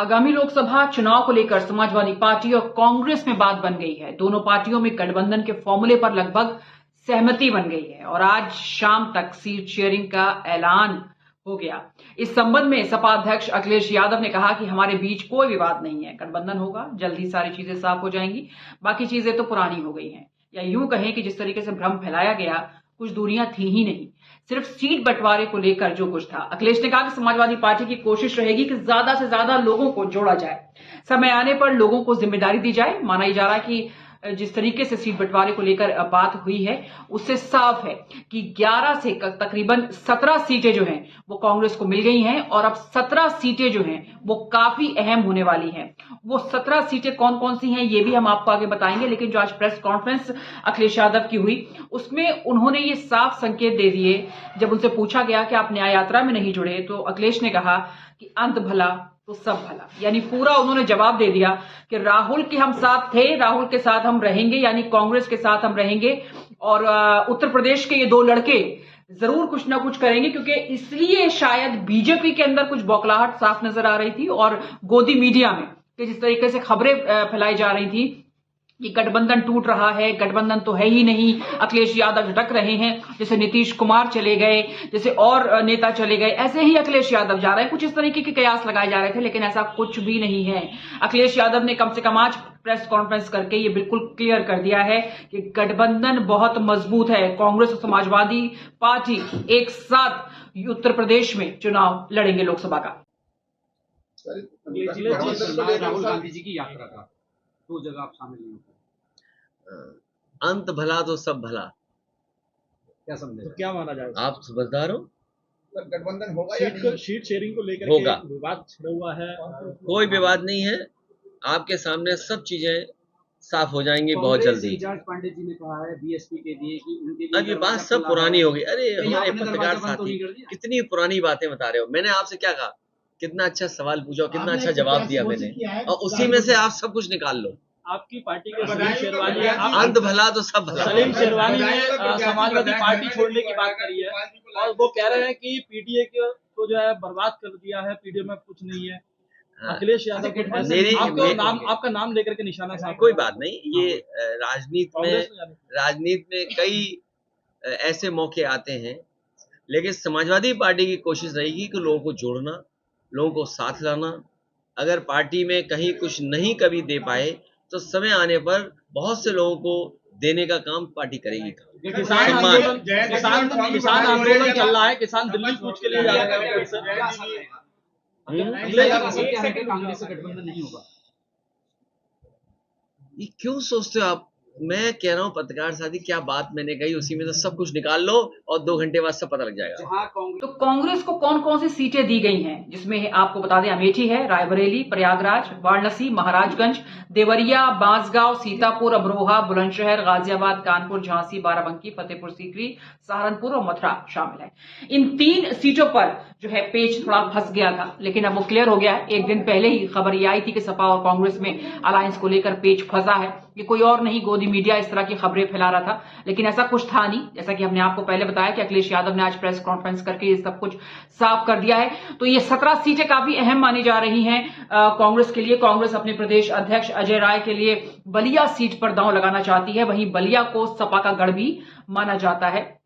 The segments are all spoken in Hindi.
आगामी लोकसभा चुनाव को लेकर समाजवादी पार्टी और कांग्रेस में बात बन गई है। दोनों पार्टियों में गठबंधन के फॉर्मूले पर लगभग सहमति बन गई है और आज शाम तक सीट शेयरिंग का ऐलान हो गया। इस संबंध में सपा अध्यक्ष अखिलेश यादव ने कहा कि हमारे बीच कोई विवाद नहीं है, गठबंधन होगा, जल्द ही सारी चीजें साफ हो जाएंगी, बाकी चीजें तो पुरानी हो गई हैं। या यूं कहें कि जिस तरीके से भ्रम फैलाया गया, कुछ दूरियां थी ही नहीं, सिर्फ सीट बंटवारे को लेकर जो कुछ था। अखिलेश ने कहा कि समाजवादी पार्टी की कोशिश रहेगी कि ज्यादा से ज्यादा लोगों को जोड़ा जाए, समय आने पर लोगों को जिम्मेदारी दी जाए। माना जा रहा है कि जिस तरीके से सीट बंटवारे को लेकर बात हुई है, उससे साफ है कि 11 से तकरीबन 17 सीटें जो हैं वो कांग्रेस को मिल गई हैं और अब 17 सीटें जो हैं वो काफी अहम होने वाली हैं। वो 17 सीटें कौन कौन सी हैं ये भी हम आपको आगे बताएंगे, लेकिन जो आज प्रेस कॉन्फ्रेंस अखिलेश यादव की हुई उसमें उन्होंने ये साफ संकेत दे दिए। जब उनसे पूछा गया कि आप न्याय यात्रा में नहीं जुड़े, तो अखिलेश ने कहा कि अंत भला तो सब भला, यानी पूरा उन्होंने जवाब दे दिया कि राहुल के हम साथ थे, राहुल के साथ हम रहेंगे, यानी कांग्रेस के साथ हम रहेंगे और उत्तर प्रदेश के ये दो लड़के जरूर कुछ ना कुछ करेंगे, क्योंकि इसलिए शायद बीजेपी के अंदर कुछ बौखलाहट साफ नजर आ रही थी और गोदी मीडिया में कि जिस तरीके से खबरें फैलाई जा रही थी कि गठबंधन टूट रहा है, गठबंधन तो है ही नहीं, अखिलेश यादव झटक रहे हैं, जैसे नीतीश कुमार चले गए, जैसे और नेता चले गए, ऐसे ही अखिलेश यादव जा रहे हैं, कुछ इस तरीके के कयास लगाए जा रहे थे, लेकिन ऐसा कुछ भी नहीं है। अखिलेश यादव ने कम से कम आज प्रेस कॉन्फ्रेंस करके ये बिल्कुल क्लियर कर दिया है कि गठबंधन बहुत मजबूत है। कांग्रेस और समाजवादी पार्टी एक साथ उत्तर प्रदेश में चुनाव लड़ेंगे लोकसभा का। राहुल गांधी जी की यात्रा का 2 जगह आप शामिल नहीं होते, अंत भला तो सब भला, क्या समझे? तो क्या माना जाए? आप समझदार हो? गठबंधन होगा या सीट शेयरिंग को लेकर होगा। विवाद छिड़ा हुआ है? कोई विवाद नहीं है, आपके सामने सब चीजें साफ हो जाएंगी बहुत जल्दी। जॉर्ज पांडे जी ने कहा है बीएसपी के लिए कि उनके अब ये बात सब पुरानी हो गई। अरे हमारे पत्रकार साथी कितनी पुरानी बातें बता रहे हो। मैंने आपसे क्या कहा? कितना अच्छा सवाल पूछा, कितना अच्छा जवाब दिया मैंने, और उसी में से आप सब कुछ निकाल लो। आपकी पार्टी के सलीम शेरवानी, अंत भला तो सब भला। सलीम शेरवानी ने समाजवादी पार्टी छोड़ने की बात करी है और वो कह रहे हैं कि पीटीए को जो है बर्बाद कर दिया है, पीटीए में कुछ नहीं है। अखिलेश यादव आपका नाम लेकर के निशाना साफ। कोई बात नहीं, ये राजनीति में कई ऐसे मौके आते हैं, लेकिन समाजवादी पार्टी की कोशिश रहेगी कि लोगों को जोड़ना, लोगों को साथ लाना। अगर पार्टी में कहीं कुछ नहीं कभी दे पाए तो समय आने पर बहुत से लोगों को देने का काम पार्टी करेगी। किसान आंदोलन चल रहा है, किसान दिल्ली कूच के लिए जा रहे हैं। कांग्रेस से गठबंधन नहीं होगा, ये क्यों सोचते हो आप? मैं कह रहा हूँ पत्रकार साथी, क्या बात मैंने कही उसी में से सब कुछ निकाल लो और 2 घंटे बाद सब पता लग जाएगा। तो कांग्रेस को कौन कौन सी सीटें दी गई हैं, जिसमें आपको बता दें अमेठी है, रायबरेली, प्रयागराज, वाराणसी, महाराजगंज, देवरिया, बांसगांव, सीतापुर, अमरोहा, बुलंदशहर, गाजियाबाद, कानपुर, झांसी, बाराबंकी, फतेहपुर सीकरी, सहारनपुर और मथुरा शामिल है। इन 3 सीटों पर जो है पेच थोड़ा फंस गया था, लेकिन अब वो क्लियर हो गया है। एक दिन पहले ही खबर ये आई थी कि सपा और कांग्रेस में अलायंस को लेकर पेच फंसा है। ये कोई और नहीं, गोदी मीडिया इस तरह की खबरें फैला रहा था, लेकिन ऐसा कुछ था नहीं। जैसा कि हमने आपको पहले बताया कि अखिलेश यादव ने आज प्रेस कॉन्फ्रेंस करके ये सब कुछ साफ कर दिया है। तो ये 17 सीटें काफी अहम मानी जा रही हैं कांग्रेस के लिए। कांग्रेस अपने प्रदेश अध्यक्ष अजय राय के लिए बलिया सीट पर दांव लगाना चाहती है, वहीं बलिया को सपा का गढ़ भी माना जाता है।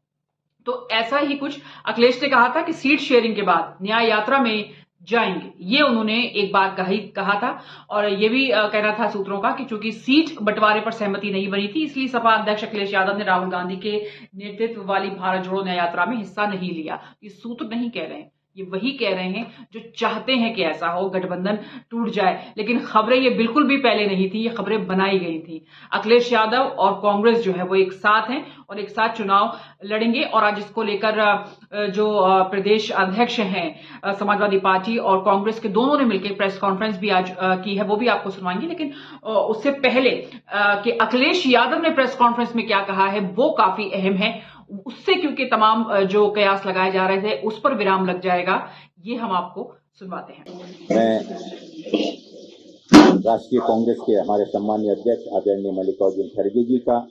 तो ऐसा ही कुछ अखिलेश ने कहा था कि सीट शेयरिंग के बाद न्याय यात्रा में जाएंगे, ये उन्होंने एक बार कहा था। और ये भी कहना था सूत्रों का कि चूंकि सीट बंटवारे पर सहमति नहीं बनी थी, इसलिए सपा अध्यक्ष अखिलेश यादव ने राहुल गांधी के नेतृत्व वाली भारत जोड़ो न्याय यात्रा में हिस्सा नहीं लिया। ये सूत्र नहीं कह रहे हैं, ये वही कह रहे हैं जो चाहते हैं कि ऐसा हो, गठबंधन टूट जाए। लेकिन खबरें ये बिल्कुल भी पहले नहीं थी, ये खबरें बनाई गई थी। अखिलेश यादव और कांग्रेस जो है वो एक साथ हैं और एक साथ चुनाव लड़ेंगे। और आज इसको लेकर जो प्रदेश अध्यक्ष हैं समाजवादी पार्टी और कांग्रेस के, दोनों ने मिलकर प्रेस कॉन्फ्रेंस भी आज की है, वो भी आपको सुनवाएंगे। लेकिन उससे पहले कि अखिलेश यादव ने प्रेस कॉन्फ्रेंस में क्या कहा है वो काफी अहम है, उससे क्योंकि तमाम जो कयास लगाए जा रहे थे उस पर विराम लग जाएगा, ये हम आपको सुनवाते हैं। मैं राष्ट्रीय कांग्रेस के हमारे सम्मानीय अध्यक्ष आदरणीय मल्लिकार्जुन खड़गे जी का,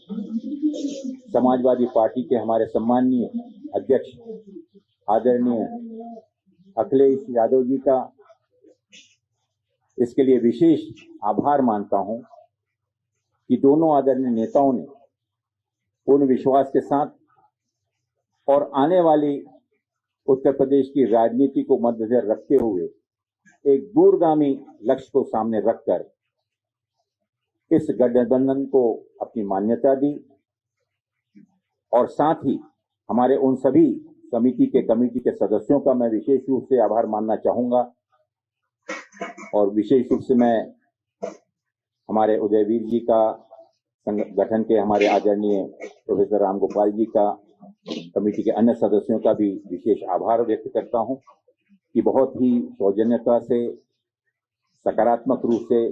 समाजवादी पार्टी के हमारे सम्मानीय अध्यक्ष आदरणीय अखिलेश यादव जी का, इसके लिए विशेष आभार मानता हूं कि दोनों आदरणीय नेताओं ने पूर्ण विश्वास के साथ और आने वाली उत्तर प्रदेश की राजनीति को मद्देनजर रखते हुए एक दूरगामी लक्ष्य को सामने रखकर इस गठबंधन को अपनी मान्यता दी और साथ ही हमारे उन सभी कमेटी के सदस्यों का मैं विशेष रूप से आभार मानना चाहूंगा और विशेष रूप से मैं हमारे उदयवीर जी का संगठन के हमारे आदरणीय प्रोफेसर राम गोपाल जी का कमेटी के अन्य सदस्यों का भी विशेष आभार व्यक्त करता हूं कि बहुत ही सौजन्यता से सकारात्मक रूप से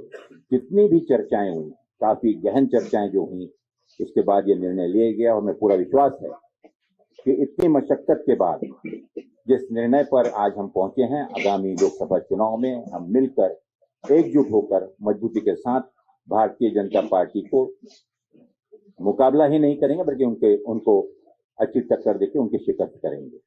जितनी भी चर्चाएं हुई, काफी गहन चर्चाएं जो हुई, उसके बाद ये निर्णय लिया गया और मैं पूरा विश्वास है कि इतनी मशक्कत के बाद जिस निर्णय पर आज हम पहुंचे हैं, आगामी लोकसभा चुनाव में हम मिलकर एकजुट होकर मजबूती के साथ भारतीय जनता पार्टी को मुकाबला ही नहीं करेंगे बल्कि उनको अच्छी टक्कर देकर उनके शिकस्त करेंगे।